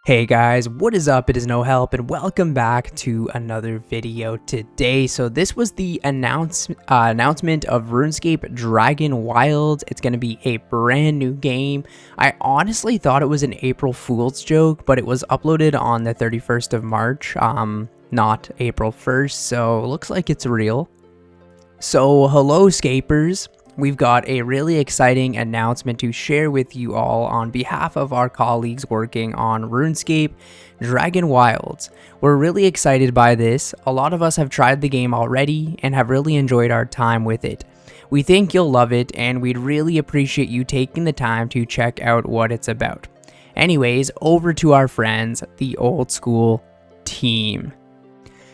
Hey guys, what is up? It is No Help and welcome back to another video today. So this was the announcement of Runescape Dragon Wilds. It's going to be a brand new game. I honestly thought it was an April Fool's joke, but it was uploaded on the 31st of March, not April 1st, so it looks like it's real. So hello Scapers. We've got a really exciting announcement to share with you all on behalf of our colleagues working on RuneScape Dragon Wilds. We're really excited by this. A lot of us have tried the game already and have really enjoyed our time with it. We think you'll love it and we'd really appreciate you taking the time to check out what it's about. Anyways, over to our friends, the old school team.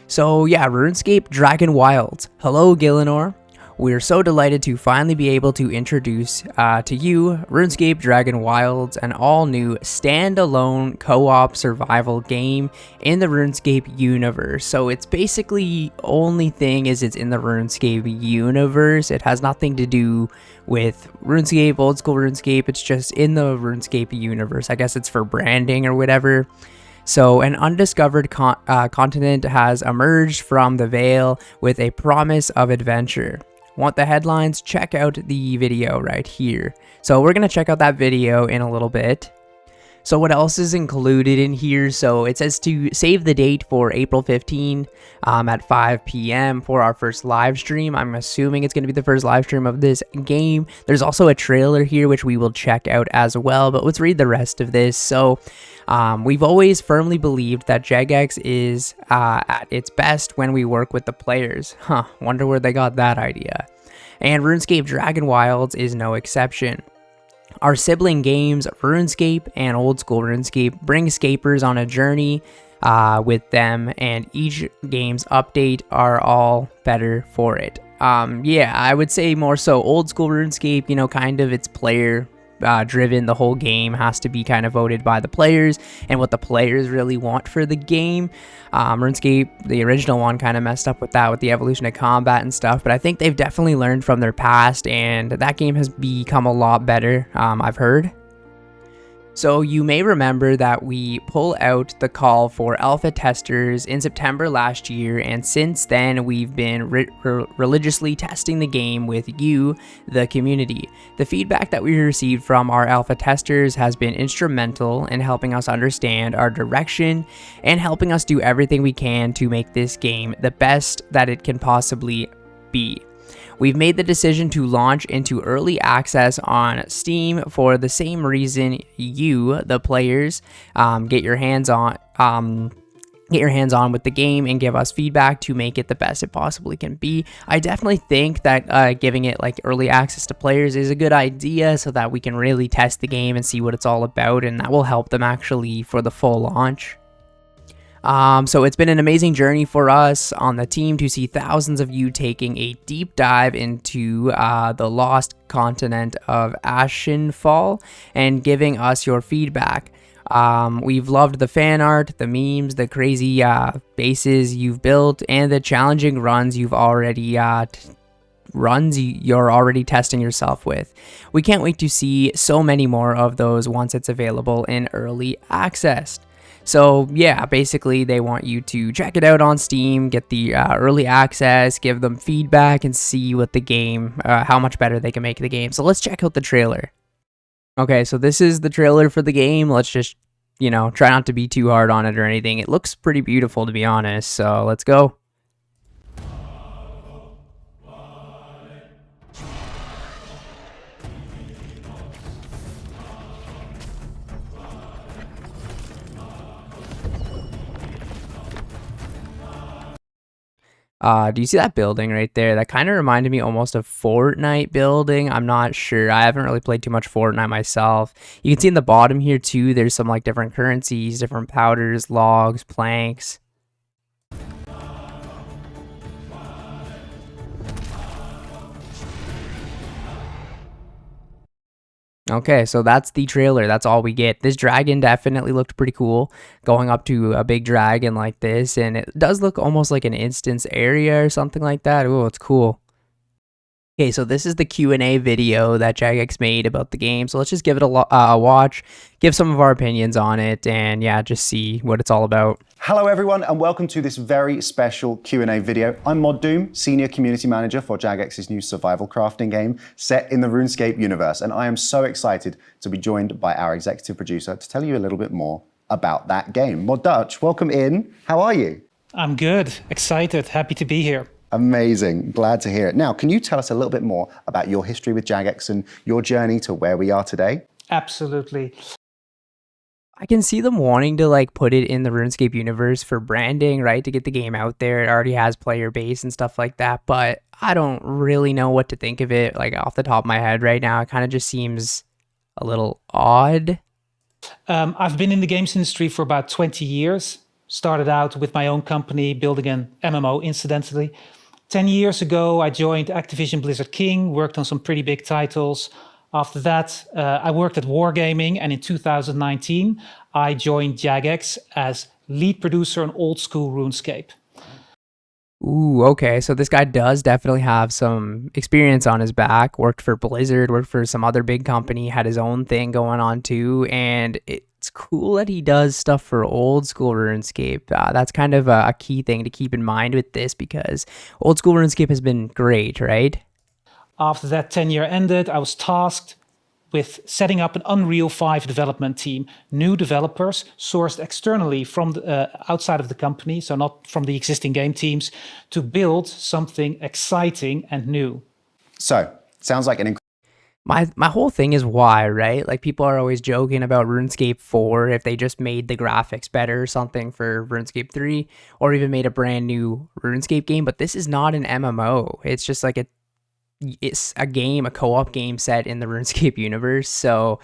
So yeah, RuneScape Dragon Wilds. Hello Gillinor. We are so delighted to finally be able to introduce to you RuneScape Dragon Wilds, an all-new standalone co-op survival game in the RuneScape universe. So it's basically only thing is it's in the RuneScape universe. It has nothing to do with RuneScape, old school RuneScape. It's just in the RuneScape universe. I guess it's for branding or whatever. So an undiscovered continent has emerged from the veil with a promise of adventure. Want the headlines? Check out the video right here. So we're going to check out that video in a little bit. So what else is included in here? So it says to save the date for April 15 at 5 p.m. for our first live stream. I'm assuming it's going to be the first live stream of this game. There's also a trailer here, which we will check out as well. But let's read the rest of this. So we've always firmly believed that Jagex is at its best when we work with the players. Wonder where they got that idea. And RuneScape Dragon Wilds is no exception. Our sibling games, RuneScape and Old School RuneScape, bring scapers on a journey with them, and each game's update are all better for it. Yeah, I would say more so Old School RuneScape, you know, kind of it's player driven. The whole game has to be kind of voted by the players and what the players really want for the game. RuneScape, the original one, kind of messed up with that with the evolution of combat and stuff, but I think they've definitely learned from their past and that game has become a lot better, I've heard. So you may remember that we pull out the call for alpha testers in September last year, and since then we've been religiously testing the game with you, the community. The feedback that we received from our alpha testers has been instrumental in helping us understand our direction and helping us do everything we can to make this game the best that it can possibly be. We've made the decision to launch into early access on Steam for the same reason you, the players, get your hands on with the game and give us feedback to make it the best it possibly can be. I definitely think that giving it like early access to players is a good idea so that we can really test the game and see what it's all about, and that will help them actually for the full launch. So it's been an amazing journey for us on the team to see thousands of you taking a deep dive into the lost continent of Ashenfall and giving us your feedback. We've loved the fan art, the memes, the crazy bases you've built, and the challenging runs you've already you're already testing yourself with. We can't wait to see so many more of those once it's available in early access. So yeah, basically they want you to check it out on Steam, get the early access, give them feedback, and see what the game, how much better they can make the game. So let's check out the trailer. Okay, so this is the trailer for the game. Let's just, you know, try not to be too hard on it or anything. It looks pretty beautiful, to be honest, so let's go. Do you see that building right there? That kind of reminded me almost of Fortnite building. I'm not sure. I haven't really played too much Fortnite myself. You can see in the bottom here too, there's some like different currencies, different powders, logs, planks. Okay, so that's the trailer. That's all we get. This dragon definitely looked pretty cool, going up to a big dragon like this, and it does look almost like an instance area or something like that. Oh, it's cool. Okay, so this is the Q&A video that Jagex made about the game. So let's just give it a watch, give some of our opinions on it, and yeah, just see what it's all about. Hello everyone, and welcome to this very special Q&A video. I'm Mod Doom, Senior Community Manager for Jagex's new survival crafting game set in the Runescape universe, and I am so excited to be joined by our executive producer to tell you a little bit more about that game. Mod Dutch, welcome in. How are you? I'm good, excited, happy to be here. Amazing, glad to hear it. Now, can you tell us a little bit more about your history with Jagex and your journey to where we are today? Absolutely. I can see them wanting to like put it in the RuneScape universe for branding, right? To get the game out there. It already has player base and stuff like that, but I don't really know what to think of it like off the top of my head right now. It kind of just seems a little odd. I've been in the games industry for about 20 years. Started out with my own company, building an MMO incidentally. 10 years ago, I joined Activision Blizzard King, worked on some pretty big titles. After that, I worked at Wargaming, and in 2019, I joined Jagex as lead producer on old school RuneScape. Ooh, okay. So this guy does definitely have some experience on his back. Worked for Blizzard, worked for some other big company, had his own thing going on too. And it's cool that he does stuff for old school RuneScape. That's kind of a key thing to keep in mind with this because old school RuneScape has been great, right? After that 10-year ended, I was tasked with setting up an Unreal 5 development team, new developers sourced externally from outside of the company, so not from the existing game teams, to build something exciting and new. So, sounds like an My whole thing is why, right? Like people are always joking about RuneScape 4 if they just made the graphics better or something for RuneScape 3 or even made a brand new RuneScape game, but this is not an MMO. It's just like it's a game, a co-op game set in the RuneScape universe. So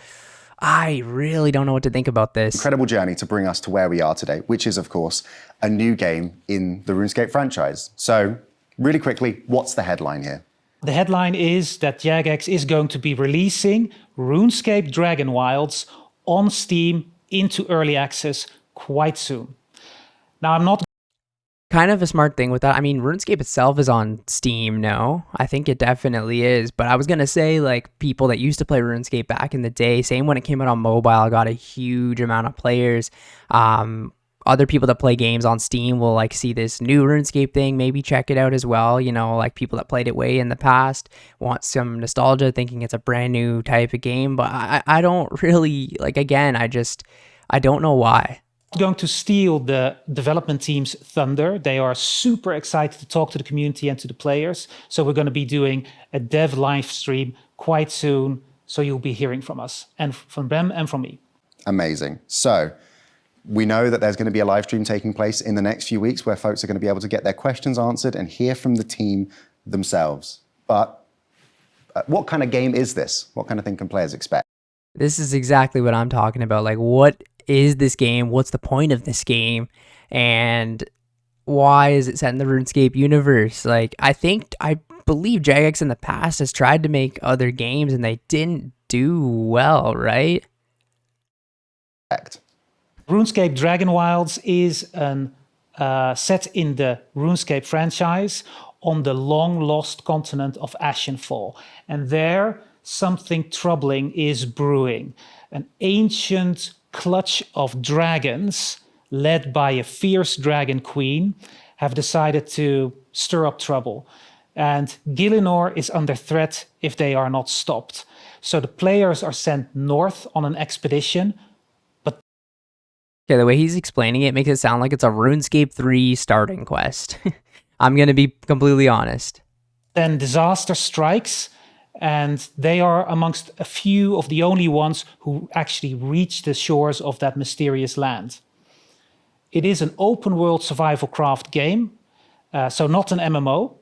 I really don't know what to think about this. Incredible journey to bring us to where we are today, which is of course a new game in the RuneScape franchise. So really quickly, what's the headline here? The headline is that Jagex is going to be releasing RuneScape Dragon Wilds on Steam into early access quite soon. Now, I'm not kind of a smart thing with that. I mean, RuneScape itself is on Steam, no? I think it definitely is. But I was going to say, like, people that used to play RuneScape back in the day, same when it came out on mobile, got a huge amount of players. Other people that play games on Steam will like see this new RuneScape thing, maybe check it out as well. You know, like people that played it way in the past want some nostalgia, thinking it's a brand new type of game. But I don't really, like, again, I don't know why. Going to steal the development team's thunder. They are super excited to talk to the community and to the players. So we're going to be doing a dev live stream quite soon. So you'll be hearing from us and from them and from me. Amazing. So we know that there's going to be a live stream taking place in the next few weeks where folks are going to be able to get their questions answered and hear from the team themselves. But what kind of game is this? What kind of thing can players expect? This is exactly what I'm talking about. Like, what is this game? What's the point of this game? And why is it set in the RuneScape universe? Like, I believe Jagex in the past has tried to make other games and they didn't do well, right? Correct. RuneScape Dragon Wilds is set in the RuneScape franchise on the long-lost continent of Ashenfall. And there, something troubling is brewing. An ancient clutch of dragons, led by a fierce dragon queen, have decided to stir up trouble. And Gielinor is under threat if they are not stopped. So the players are sent north on an expedition. Yeah, the way he's explaining it makes it sound like it's a RuneScape 3 starting quest. I'm going to be completely honest. Then disaster strikes, and they are amongst a few of the only ones who actually reach the shores of that mysterious land. It is an open world survival craft game, so not an MMO.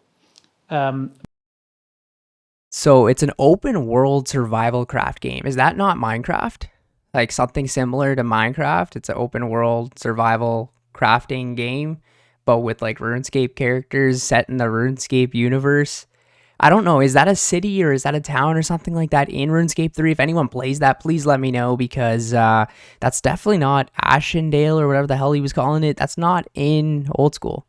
So it's an open world survival craft game. Is that not Minecraft? Like something similar to Minecraft? It's an open world survival crafting game, but with like RuneScape characters set in the RuneScape universe. I don't know, is that a city or is that a town or something like that in RuneScape 3? If anyone plays that, please let me know, because that's definitely not Ashendale or whatever the hell he was calling it. That's not in old school.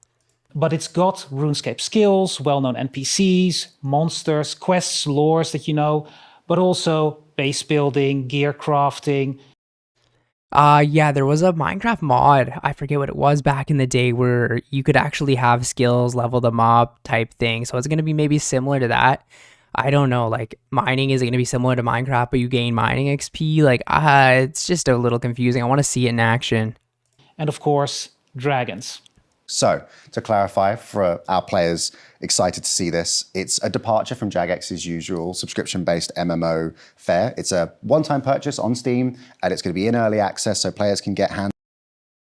but it's got RuneScape skills, well-known NPCs, monsters, quests, lores that you know, but also base building, gear crafting. Yeah, there was a Minecraft mod, I forget what it was back in the day, where you could actually have skills, level them up type thing. So it's going to be maybe similar to that. I don't know, like mining is going to be similar to Minecraft, but you gain mining XP. Like, it's just a little confusing. I want to see it in action. And of course, dragons. So, to clarify for our players excited to see this, it's a departure from Jagex's usual subscription-based MMO fare. It's a one-time purchase on Steam, and it's going to be in early access so players can get hands.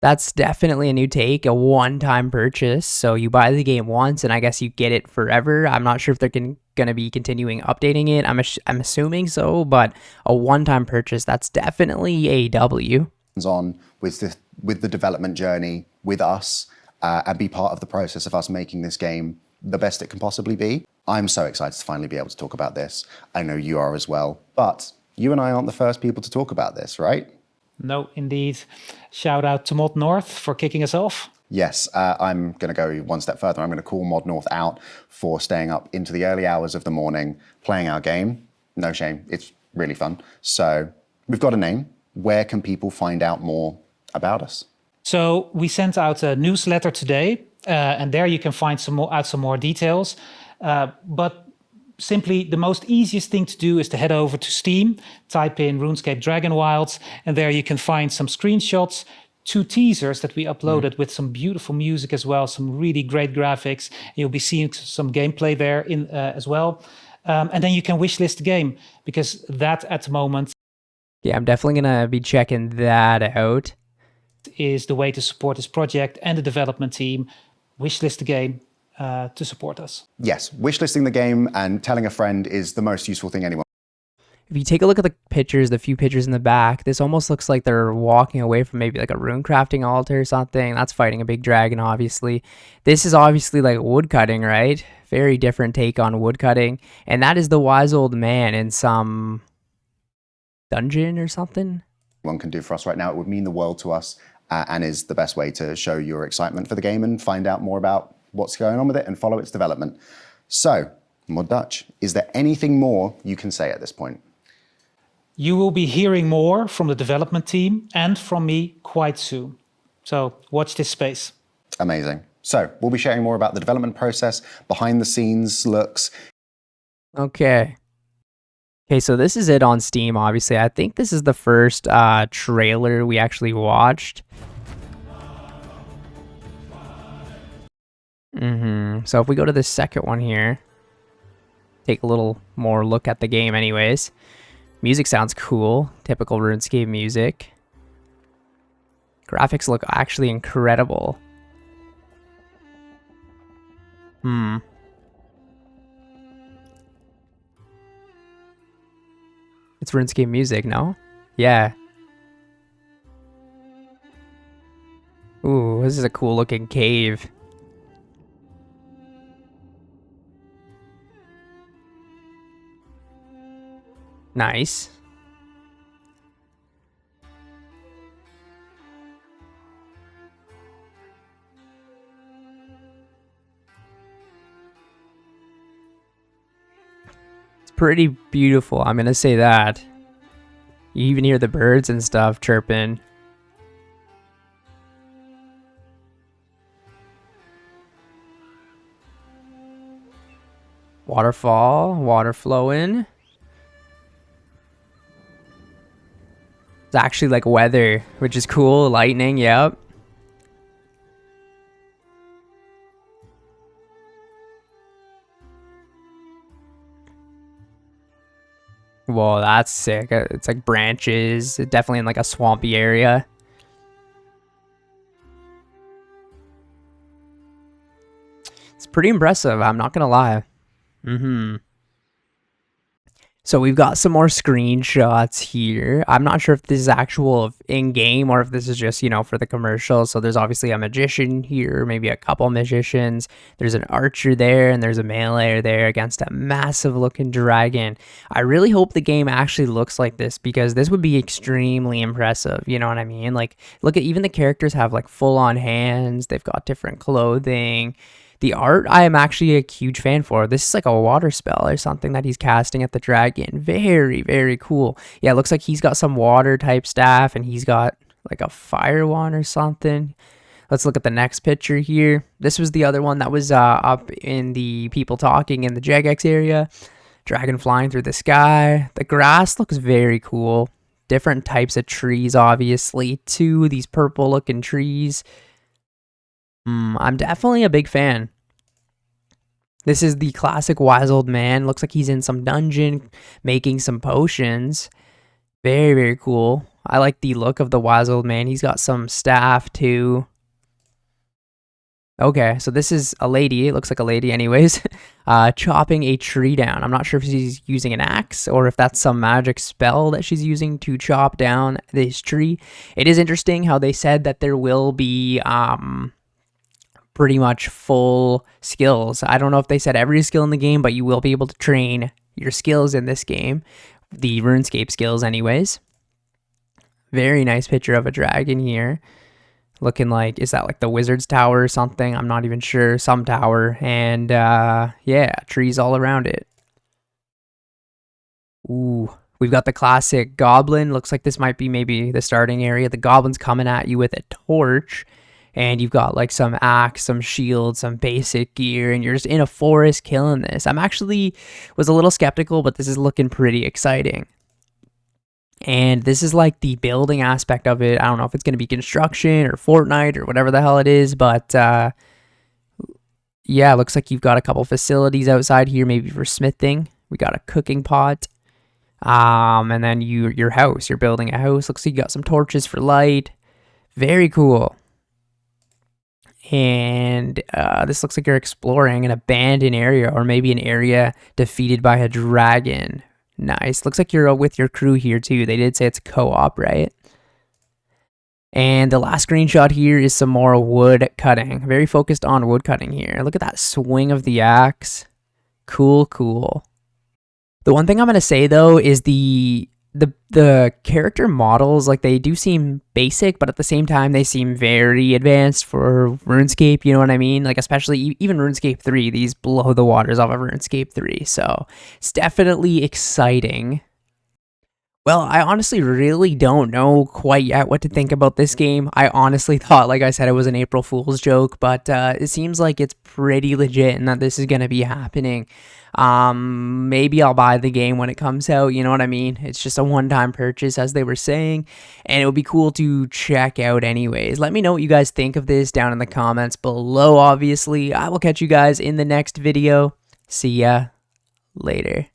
That's definitely a new take, a one-time purchase. So you buy the game once, and I guess you get it forever. I'm not sure if they're going to be continuing updating it. I'm assuming so, but a one-time purchase, that's definitely a W. On with the development journey with us, and be part of the process of us making this game the best it can possibly be. I'm so excited to finally be able to talk about this. I know you are as well, but you and I aren't the first people to talk about this, right? No, indeed. Shout out to Mod North for kicking us off. Yes, I'm going to go one step further. I'm going to call Mod North out for staying up into the early hours of the morning, playing our game. No shame, it's really fun. So we've got a name. Where can people find out more about us? So we sent out a newsletter today, and there you can find some more details. But simply the most easiest thing to do is to head over to Steam, type in RuneScape Dragon Wilds, and there you can find some screenshots, 2 teasers that we uploaded with some beautiful music as well, some really great graphics. You'll be seeing some gameplay there as well. And then you can wishlist the game, because that at the moment, Yeah, I'm definitely going to be checking that out. Is the way to support this project and the development team. Wishlist the game to support us. Yes, wishlisting the game and telling a friend is the most useful thing anyone. If you take a look at the pictures, the few pictures in the back, this almost looks like they're walking away from maybe like a rune crafting altar or something. That's fighting a big dragon, obviously. This is obviously like woodcutting, right? Very different take on woodcutting. And that is the wise old man in some dungeon or something. One can do for us right now. It would mean the world to us, and is the best way to show your excitement for the game and find out more about what's going on with it and follow its development. So, Mod Dutch, is there anything more you can say at this point? You will be hearing more from the development team and from me quite soon. So watch this space. Amazing. So we'll be sharing more about the development process, behind the scenes looks. Okay, so this is it on Steam, obviously. I think this is the first trailer we actually watched. So if we go to the second one here, take a little more look at the game anyways. Music sounds cool, typical RuneScape music. Graphics look actually incredible. It's RuneScape music, no? Yeah. Ooh, this is a cool looking cave. Nice. It's pretty beautiful, I'm gonna say that. You even hear the birds and stuff chirping. Waterfall, water flowing. It's actually like weather, which is cool. Lightning, yep. Whoa, that's sick. It's like branches, definitely in like a swampy area. It's pretty impressive, I'm not gonna lie. So we've got some more screenshots here. I'm not sure if this is actual in-game or if this is just, you know, for the commercial. So there's obviously a magician here, maybe a couple magicians. There's an archer there, and there's a meleeer there against a massive looking dragon. I really hope the game actually looks like this, because this would be extremely impressive. You know what I mean? Like, look at, even the characters have like full-on hands. They've got different clothing. The art, I am actually a huge fan for. This is like a water spell or something that he's casting at the dragon. Very, very cool. Yeah, it looks like he's got some water type staff, and he's got like a fire wand or something. Let's look at the next picture here. This was the other one that was up in the people talking in the Jagex area. Dragon flying through the sky. The grass looks very cool. Different types of trees, obviously, too. These purple looking trees. I'm definitely a big fan. This is the classic wise old man. Looks like he's in some dungeon making some potions. Very, very cool. I like the look of the wise old man. He's got some staff too. Okay, so this is a lady. It looks like a lady anyways. Chopping a tree down. I'm not sure if she's using an axe or if that's some magic spell that she's using to chop down this tree. It is interesting how they said that there will be pretty much full skills. I don't know if they said every skill in the game, but you will be able to train your skills in this game. The RuneScape skills anyways. Very nice picture of a dragon here. Looking like, is that like the wizard's tower or something? I'm not even sure. Some tower. And yeah, trees all around it. Ooh. We've got the classic goblin. Looks like this might be maybe the starting area. The goblin's coming at you with a torch. And you've got like some axe, some shield, some basic gear, and you're just in a forest killing this. I'm actually was a little skeptical, but this is looking pretty exciting. And this is like the building aspect of it. I don't know if it's going to be construction or Fortnite or whatever the hell it is, but yeah, it looks like you've got a couple facilities outside here, maybe for smithing. We got a cooking pot. And then your house, you're building a house. Looks like you got some torches for light. Very cool. And this looks like you're exploring an abandoned area, or maybe an area defeated by a dragon. Nice. Looks like you're with your crew here too. They did say it's co-op, right? And the last screenshot here is some more wood cutting. Very focused on wood cutting here. Look at that swing of the axe. Cool, cool. The one thing I'm going to say though is the character models, like, they do seem basic, but at the same time they seem very advanced for RuneScape, you know what I mean? Like, especially even RuneScape 3, these blow the waters off of RuneScape 3, so it's definitely exciting. Well, I honestly really don't know quite yet what to think about this game. I honestly thought, like I said, it was an April Fool's joke, but it seems like it's pretty legit and that this is going to be happening. Maybe I'll buy the game when it comes out, you know what I mean? It's just a one-time purchase, as they were saying, and it would be cool to check out anyways. Let me know what you guys think of this down in the comments below, obviously. I will catch you guys in the next video. See ya later.